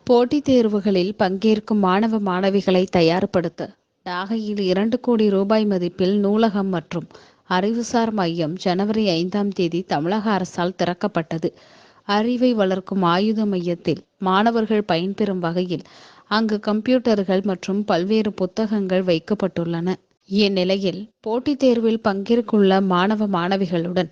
போட்டித் தேர்வுகளில் பங்கேற்கும் மாணவ மாணவிகளை தயார்படுத்த நாகையில் 2 கோடி ரூபாய் மதிப்பில் நூலகம் மற்றும் அறிவுசார் மையம் ஜனவரி 5ஆம் தேதி தமிழக அரசால் திறக்கப்பட்டது. அறிவை வளர்க்கும் ஆயுத மையத்தில் மாணவர்கள் பயன்பெறும் வகையில் அங்கு கம்ப்யூட்டர்கள் மற்றும் பல்வேறு புத்தகங்கள் வைக்கப்பட்டுள்ளன. இந்நிலையில் போட்டித் தேர்வில் பங்கேற்குள்ள மாணவ மாணவிகளுடன்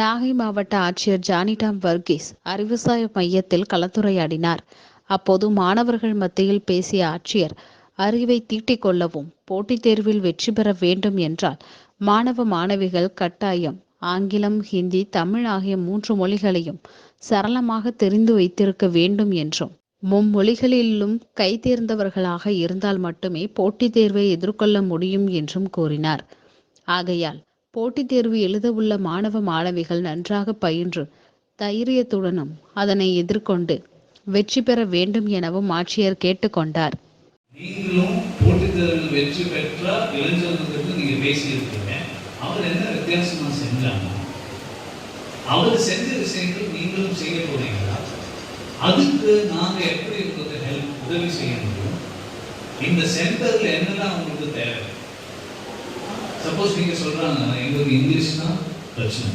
நாகை மாவட்ட ஆட்சியர் ஜானிடாம் வர்கீஸ் அறிவுசார் மையத்தில் கலந்துரையாடினார். அப்போது மாணவர்கள் மத்தியில் பேசிய ஆட்சியர், அறிவை தீட்டிக் கொள்ளவும் போட்டித் தேர்வில் வெற்றி பெற வேண்டும் என்றால் மாணவ மாணவிகள் கட்டாயம் ஆங்கிலம், ஹிந்தி, தமிழ் ஆகிய 3 மொழிகளையும் சரளமாக தெரிந்து வைத்திருக்க வேண்டும் என்றும், மும்மொழிகளிலும் கைதேர்ந்தவர்களாக இருந்தால் மட்டுமே போட்டித் தேர்வை எதிர்கொள்ள முடியும் என்றும் கூறினார். ஆகையால் போட்டித் தேர்வு எழுதவுள்ள மாணவ மாணவிகள் நன்றாக பயின்று தைரியத்துடனும் அதனை எதிர்கொண்டு வெற்றி பெற வேண்டும் எனவும் ஆட்சியர் கேட்டுக்கொண்டார். நீங்களும் போட்டித் தேர்வில் வெற்றி பெற்ற இளைஞர்களுக்கு நீங்க பேசியிருக்கீங்க. அவர் என்ன வித்தியாசமா செஞ்சாங்க? அவர் செஞ்ச விஷயங்கள் நீங்களும் செய்ய போறீங்களா? அதுக்கு நாங்க எப்படி உங்களுக்கு உதவி செய்ய முடியும்? இந்த சென்டர்ல என்னெல்லாம் உங்களுக்கு தேவை? சப்போஸ் நீங்க சொல்றாங்க எங்களுக்கு இங்கிலீஷ் தான் பிரச்சனை.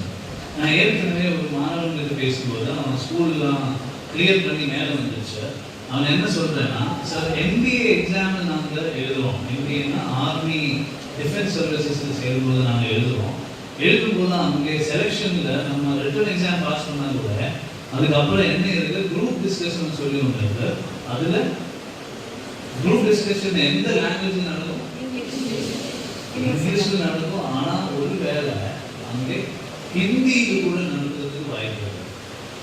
நான் ஏற்கனவே ஒரு மாணவர்களுக்கு பேசும்போது அவன் ஸ்கூல்லாம் கிளியர் பண்ணி மேலே வந்துருச்சு. அவன் என்ன சொல்றேன்னா, சார் NBA எக்ஸாம் நாங்கள் எழுதுறோம். MBAன்னா ஆர்மி டிஃபென்ஸ் சர்வீசஸ் சேரும்போது நாங்கள் எழுதும்போது அங்கே செலெக்ஷன்ல நம்ம ரிட்டன் எக்ஸாம் பாஸ் பண்ணா கூட அதுக்கப்புறம் என்ன இருக்கு, குரூப் டிஸ்கஷன் சொல்லி ஒன்று இருக்கு. அதுல குரூப் டிஸ்கஷன் எந்த லாங்குவேஜ் நடக்கும்? இங்கிலீஷ்ல நடக்கும். ஆனா ஒரு வேலை அங்கே ஹிந்திக்கு கூட நடக்கிறதுக்கு வாய்ப்பு இருக்கு.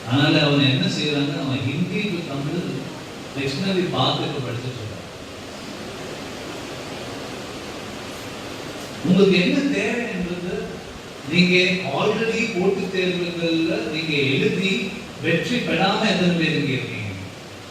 அதனால அவன் என்ன செய்யறாங்க, அவன் ஹிந்தி டு தமிழ் டிக்ஷனரி பார்த்துட்டு படிச்சுட்டு இருக்கான். உங்களுக்கு என்ன தேவை என்றது, நீங்க ஆல்ரெடி போட்டித் தேர்வுகள்ல நீங்க எழுதி வெற்றி பெறாம எத்தனை பேர் இங்க இருக்கீங்க?